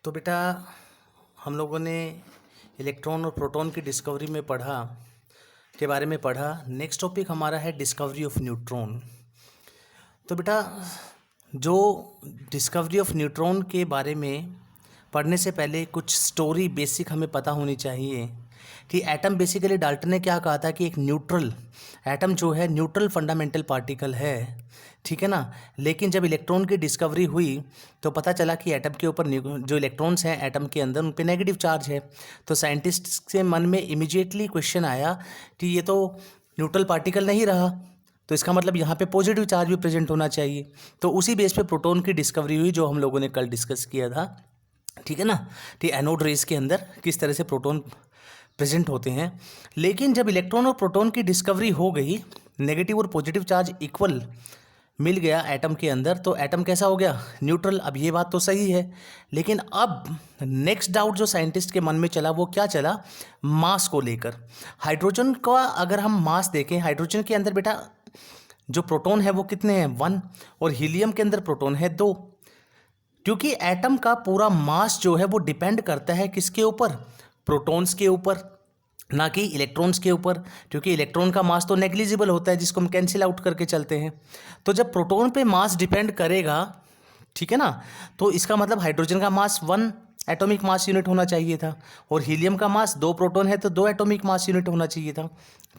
तो बेटा हम लोगों ने इलेक्ट्रॉन और प्रोटॉन की डिस्कवरी में पढ़ा। नेक्स्ट टॉपिक हमारा है डिस्कवरी ऑफ न्यूट्रॉन। तो बेटा जो डिस्कवरी ऑफ न्यूट्रॉन के बारे में पढ़ने से पहले कुछ स्टोरी बेसिक हमें पता होनी चाहिए कि एटम बेसिकली डाल्टन ने क्या कहा था कि एक न्यूट्रल एटम जो है न्यूट्रल फंडामेंटल पार्टिकल है, ठीक है ना। लेकिन जब इलेक्ट्रॉन की डिस्कवरी हुई तो पता चला कि एटम के ऊपर जो इलेक्ट्रॉन्स हैं एटम के अंदर उन पे नेगेटिव चार्ज है। तो साइंटिस्ट के मन में इमीडिएटली क्वेश्चन आया कि ये तो न्यूट्रल पार्टिकल नहीं रहा, तो इसका मतलब यहाँ पे पॉजिटिव चार्ज भी प्रेजेंट होना चाहिए। तो उसी बेस पे प्रोटॉन की डिस्कवरी हुई जो हम लोगों ने कल डिस्कस किया था, ठीक है ना। कि एनोड रेस के अंदर किस तरह से प्रोटॉन प्रेजेंट होते हैं। लेकिन जब इलेक्ट्रॉन और प्रोटॉन की डिस्कवरी हो गई, नेगेटिव और पॉजिटिव चार्ज इक्वल मिल गया एटम के अंदर, तो एटम कैसा हो गया? न्यूट्रल। अब ये बात तो सही है, लेकिन अब नेक्स्ट डाउट जो साइंटिस्ट के मन में चला वो क्या चला? मास को लेकर। हाइड्रोजन का अगर हम मास देखें, हाइड्रोजन के अंदर बेटा जो प्रोटॉन है वो कितने हैं? 1। और हीलियम के अंदर प्रोटॉन है 2। क्योंकि एटम का पूरा मास जो है वो डिपेंड करता है किसके ऊपर? प्रोटॉन्स के ऊपर, ना कि इलेक्ट्रॉन्स के ऊपर। क्योंकि इलेक्ट्रॉन का मास तो नेग्लिजिबल होता है जिसको हम कैंसिल आउट करके चलते हैं। तो जब प्रोटॉन पे मास डिपेंड करेगा, ठीक है ना, तो इसका मतलब हाइड्रोजन का मास 1 एटॉमिक मास यूनिट होना चाहिए था, और हीलियम का मास 2 प्रोटॉन है तो 2 एटॉमिक मास यूनिट होना चाहिए था,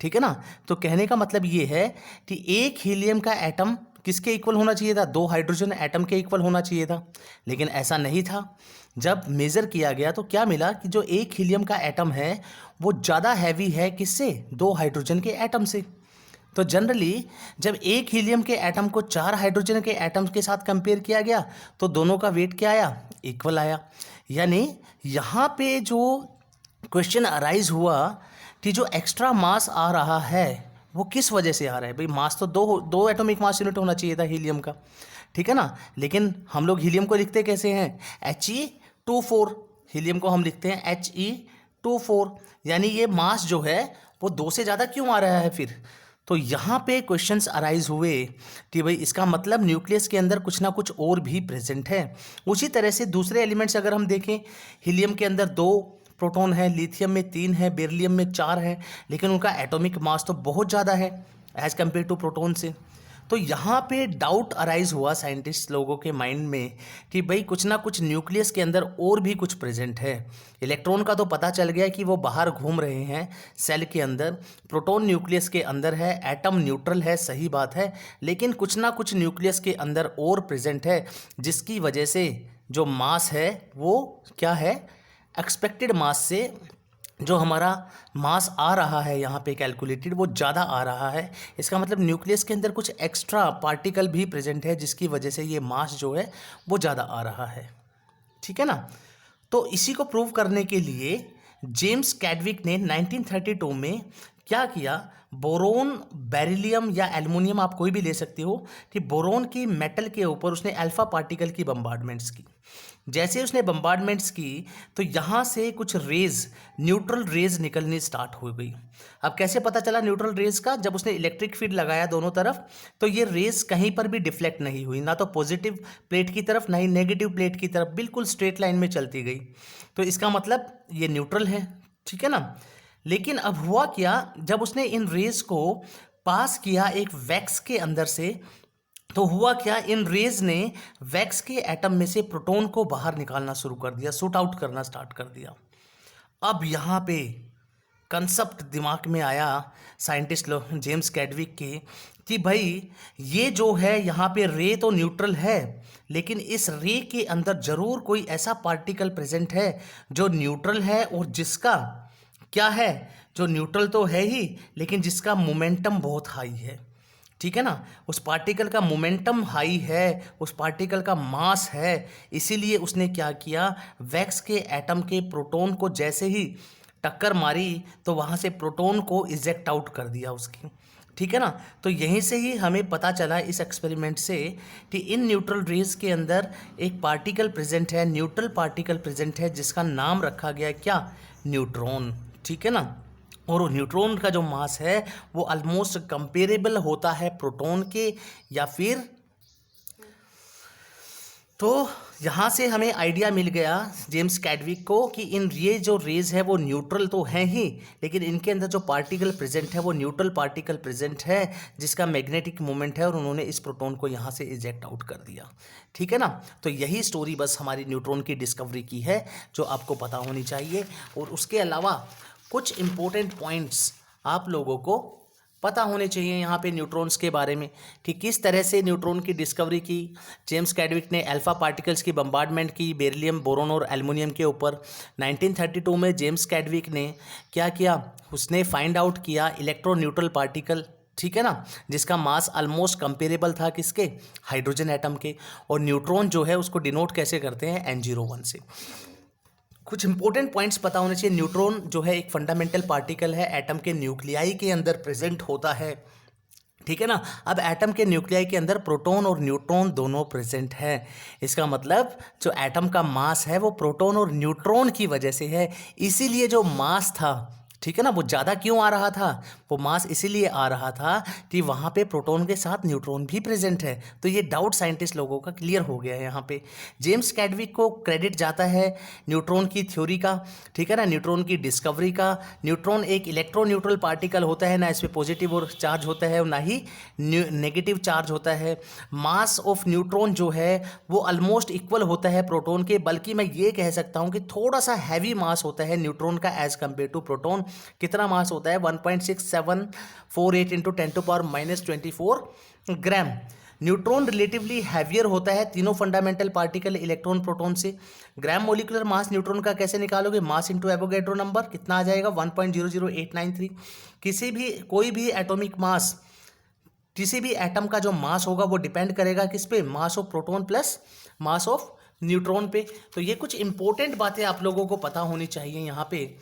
ठीक है ना। तो कहने का मतलब ये है कि एक हीलियम का एटम किसके इक्वल होना चाहिए था? 2 हाइड्रोजन एटम के इक्वल होना चाहिए था, लेकिन ऐसा नहीं था। जब मेज़र किया गया तो क्या मिला कि जो एक हीलियम का एटम है वो ज़्यादा हैवी है किससे? 2 हाइड्रोजन के एटम से। तो जनरली जब एक हीलियम के एटम को 4 हाइड्रोजन के एटम के साथ कंपेयर किया गया तो दोनों का वेट क्या आया? इक्वल आया। यानी यहाँ पे जो क्वेश्चन अराइज हुआ कि जो एक्स्ट्रा मास आ रहा है वो किस वजह से आ रहा है? भाई मास तो दो एटॉमिक मास यूनिट होना चाहिए था हीलियम का, ठीक है ना। लेकिन हम लोग हीलियम को लिखते कैसे हैं? He24। हीलियम को हम लिखते हैं He24। यानी ये मास जो है वो 2 से ज़्यादा क्यों आ रहा है फिर? तो यहाँ पे क्वेश्चंस अराइज हुए कि भाई इसका मतलब न्यूक्लियस के अंदर कुछ ना कुछ और भी प्रेजेंट है। उसी तरह से दूसरे एलिमेंट्स अगर हम देखें, हीलियम के अंदर 2 प्रोटॉन है, लिथियम में 3 है, बेरिलियम में 4 है, लेकिन उनका एटॉमिक मास तो बहुत ज़्यादा है एज कम्पेयर टू प्रोटॉन से। तो यहाँ पे डाउट अराइज हुआ साइंटिस्ट लोगों के माइंड में कि भाई कुछ ना कुछ न्यूक्लियस के अंदर और भी कुछ प्रेजेंट है। इलेक्ट्रॉन का तो पता चल गया कि वो बाहर घूम रहे हैं सेल के अंदर, प्रोटॉन न्यूक्लियस के अंदर है, एटम न्यूट्रल है, सही बात है, लेकिन कुछ ना कुछ न्यूक्लियस के अंदर और प्रेजेंट है जिसकी वजह से जो मास है वो क्या है? एक्सपेक्टेड मास से जो हमारा मास आ रहा है यहाँ पे कैलकुलेटेड वो ज़्यादा आ रहा है। इसका मतलब न्यूक्लियस के अंदर कुछ एक्स्ट्रा पार्टिकल भी प्रेजेंट है जिसकी वजह से ये मास जो है वो ज़्यादा आ रहा है, ठीक है ना। तो इसी को प्रूव करने के लिए जेम्स कैडविक ने 1932 में क्या किया? बोरोन, बेरिलियम या एल्युमिनियम आप कोई भी ले सकते हो, कि बोरोन की मेटल के ऊपर उसने अल्फा पार्टिकल की बम्बार्डमेंट्स की। जैसे उसने बम्बार्डमेंट्स की तो यहाँ से कुछ रेज, न्यूट्रल रेज निकलनी स्टार्ट हो गई। अब कैसे पता चला न्यूट्रल रेज का? जब उसने इलेक्ट्रिक फील्ड लगाया दोनों तरफ तो ये रेज कहीं पर भी डिफ्लेक्ट नहीं हुई, ना तो पॉजिटिव प्लेट की तरफ ना ही नेगेटिव प्लेट की तरफ, बिल्कुल स्ट्रेट लाइन में चलती गई। तो इसका मतलब ये न्यूट्रल है, ठीक है ना। लेकिन अब हुआ क्या? जब उसने इन रेज को पास किया एक वैक्स के अंदर से, तो हुआ क्या? इन रेज ने वैक्स के एटम में से प्रोटॉन को बाहर निकालना शुरू कर दिया, शूट आउट करना स्टार्ट कर दिया। अब यहाँ पे कंसेप्ट दिमाग में आया साइंटिस्ट लोग जेम्स कैडविक के कि भाई ये जो है यहाँ पे रे तो न्यूट्रल है, लेकिन इस रे के अंदर ज़रूर कोई ऐसा पार्टिकल प्रेजेंट है जो न्यूट्रल है और जिसका क्या है? जो न्यूट्रल तो है ही, लेकिन जिसका मोमेंटम बहुत हाई है, ठीक है ना। उस पार्टिकल का मोमेंटम हाई है, उस पार्टिकल का मास है, इसीलिए उसने क्या किया? वैक्स के एटम के प्रोटॉन को जैसे ही टक्कर मारी तो वहाँ से प्रोटॉन को इजेक्ट आउट कर दिया उसकी, ठीक है ना। तो यहीं से ही हमें पता चला इस एक्सपेरिमेंट से कि इन न्यूट्रल रेज के अंदर एक पार्टिकल प्रेजेंट है, न्यूट्रल पार्टिकल प्रेजेंट है, जिसका नाम रखा गया क्या? न्यूट्रॉन, ठीक है ना। और न्यूट्रॉन का जो मास है वो ऑलमोस्ट कंपेरेबल होता है प्रोटॉन के, या फिर तो यहाँ से हमें आइडिया मिल गया जेम्स कैडविक को कि इन ये जो रेज है वो न्यूट्रल तो हैं ही, लेकिन इनके अंदर जो पार्टिकल प्रेजेंट है वो न्यूट्रल पार्टिकल प्रेजेंट है जिसका मैग्नेटिक मोमेंट है, और उन्होंने इस प्रोटॉन को यहाँ से इजेक्ट आउट कर दिया। ठीक है ना। तो यही स्टोरी बस हमारी न्यूट्रॉन की डिस्कवरी की है जो आपको पता होनी चाहिए। और उसके अलावा कुछ इंपॉर्टेंट पॉइंट्स आप लोगों को पता होने चाहिए यहाँ पे न्यूट्रॉन्स के बारे में कि किस तरह से न्यूट्रॉन की डिस्कवरी की। जेम्स कैडविक ने अल्फा पार्टिकल्स की बम्बार्डमेंट की बेरिलियम, बोरोन और एल्युमिनियम के ऊपर। 1932 में जेम्स कैडविक ने क्या किया, उसने फाइंड आउट किया इलेक्ट्रो न्यूट्रल पार्टिकल, ठीक है ना, जिसका मास ऑलमोस्ट कंपेरेबल था किसके, हाइड्रोजन एटम के। और न्यूट्रॉन जो है उसको डिनोट कैसे करते हैं, N01 से। कुछ इंपॉर्टेंट पॉइंट्स पता होने चाहिए। न्यूट्रॉन जो है एक फंडामेंटल पार्टिकल है, एटम के न्यूक्लियाई के अंदर प्रेजेंट होता है। ठीक है ना। अब एटम के न्यूक्लियाई के अंदर प्रोटॉन और न्यूट्रॉन दोनों प्रेजेंट है। इसका मतलब जो एटम का मास है वो प्रोटॉन और न्यूट्रॉन की वजह से है। इसीलिए जो मास था, ठीक है ना, वो ज़्यादा क्यों आ रहा था, वो मास इसीलिए आ रहा था कि वहाँ पे प्रोटॉन के साथ न्यूट्रॉन भी प्रेजेंट है। तो ये डाउट साइंटिस्ट लोगों का क्लियर हो गया है यहाँ पे। जेम्स कैडविक को क्रेडिट जाता है न्यूट्रॉन की थ्योरी का, ठीक है ना, न्यूट्रॉन की डिस्कवरी का। न्यूट्रॉन एक इलेक्ट्रो न्यूट्रल पार्टिकल होता है, ना इस पर पॉजिटिव और चार्ज होता है और ना ही नेगेटिव चार्ज होता है। मास ऑफ न्यूट्रॉन जो है वो ऑलमोस्ट इक्वल होता है प्रोटॉन के, बल्कि मैं ये कह सकता हूँ कि थोड़ा सा हैवी मास होता है न्यूट्रॉन का एज कम्पेयर टू प्रोटॉन। कितना मास होता है, 1.6748 इंटू 10⁻24 ग्राम। न्यूट्रॉन रिलेटिवली हैवियर होता है तीनों फंडामेंटल पार्टिकल इलेक्ट्रॉन प्रोटॉन से। ग्राम मोलिकुलर मास न्यूट्रॉन का कैसे निकालोगे, मास इंटू एवोगैड्रो नंबर कितना आ जाएगा, 1.00893। कोई भी एटॉमिक मास, किसी भी एटम का जो मास होगा वो डिपेंड करेगा किस पे, mass of proton plus mass of neutron पे। तो ये कुछ इंपॉर्टेंट बातें आप लोगों को पता होनी चाहिए यहाँ पे।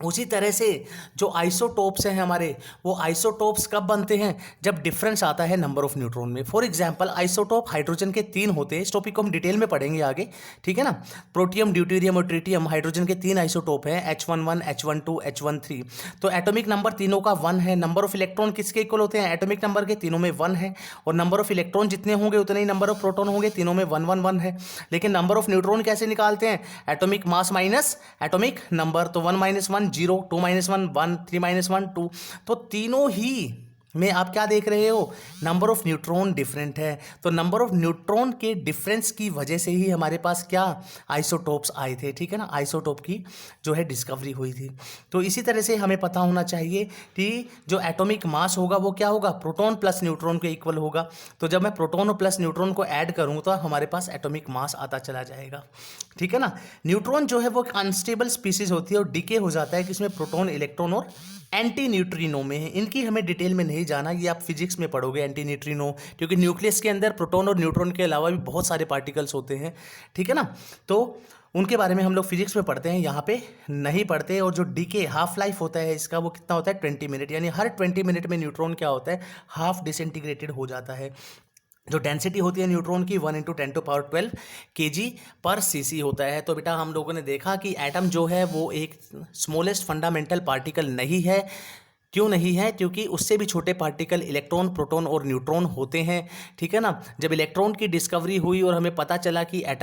उसी तरह से जो आइसोटोप्स हैं हमारे, वो आइसोटोप्स कब बनते हैं, जब डिफरेंस आता है नंबर ऑफ न्यूट्रॉन में। फॉर एग्जांपल आइसोटोप हाइड्रोजन के 3 होते हैं, इस टॉपिक को हम डिटेल में पढ़ेंगे आगे, ठीक है ना। प्रोटियम, ड्यूटेरियम और ट्रिटियम हाइड्रोजन के 3 आइसोटोप हैं, H11, H12, H13। तो एटॉमिक नंबर तीनों का 1 है। नंबर ऑफ इलेक्ट्रॉन किसके इक्वल होते हैं, एटॉमिक नंबर के, तीनों में 1 है। और नंबर ऑफ इलेक्ट्रॉन जितने होंगे उतने ही नंबर ऑफ प्रोटॉन होंगे, तीनों में 1 1 1 है। लेकिन नंबर ऑफ न्यूट्रॉन कैसे निकालते हैं, atomic mass minus atomic number. तो 1 - 1 0, 2 - 1 1, 3 - 1 2। तो तीनों ही में आप क्या देख रहे हो, नंबर ऑफ न्यूट्रॉन डिफरेंट है। तो नंबर ऑफ न्यूट्रॉन के डिफरेंस की वजह से ही हमारे पास क्या आइसोटोप्स आए थे, ठीक है ना, आइसोटोप की जो है डिस्कवरी हुई थी। तो इसी तरह से हमें पता होना चाहिए कि जो एटॉमिक मास होगा वो क्या होगा, प्रोटॉन प्लस न्यूट्रॉन के इक्वल होगा। तो जब मैं प्रोटॉन और प्लस न्यूट्रॉन को ऐड करूँ तो हमारे पास एटॉमिक मास आता चला जाएगा, ठीक है ना। न्यूट्रॉन जो है वो अनस्टेबल स्पीसीज होती है और डिके हो जाता है किसमें, प्रोटॉन, इलेक्ट्रॉन और एंटी न्यूट्रिनो में है। इनकी हमें डिटेल में नहीं जाना, ये आप फिजिक्स में पढ़ोगे एंटी न्यूट्रिनो, क्योंकि न्यूक्लियस के अंदर प्रोटॉन और न्यूट्रॉन के अलावा भी बहुत सारे पार्टिकल्स होते हैं, ठीक है ना। तो उनके बारे में हम लोग फिजिक्स में पढ़ते हैं, यहाँ पे नहीं पढ़ते। और जो डीके हाफ लाइफ होता है इसका वो कितना होता है, 20 मिनट, यानी हर 20 मिनट में न्यूट्रॉन क्या होता है, हाफ डिसइंटीग्रेटेड हो जाता है। जो डेंसिटी होती है न्यूट्रॉन की 1 × 10⁻12 kg/cc होता है। तो बेटा हम लोगों ने देखा कि एटम जो है वो एक स्मॉलेस्ट फंडामेंटल पार्टिकल नहीं है। क्यों नहीं है, क्योंकि उससे भी छोटे पार्टिकल इलेक्ट्रॉन, प्रोटॉन और न्यूट्रॉन होते हैं, ठीक है ना। जब इलेक्ट्रॉन की डिस्कवरी हुई और हमें पता चला कि एटम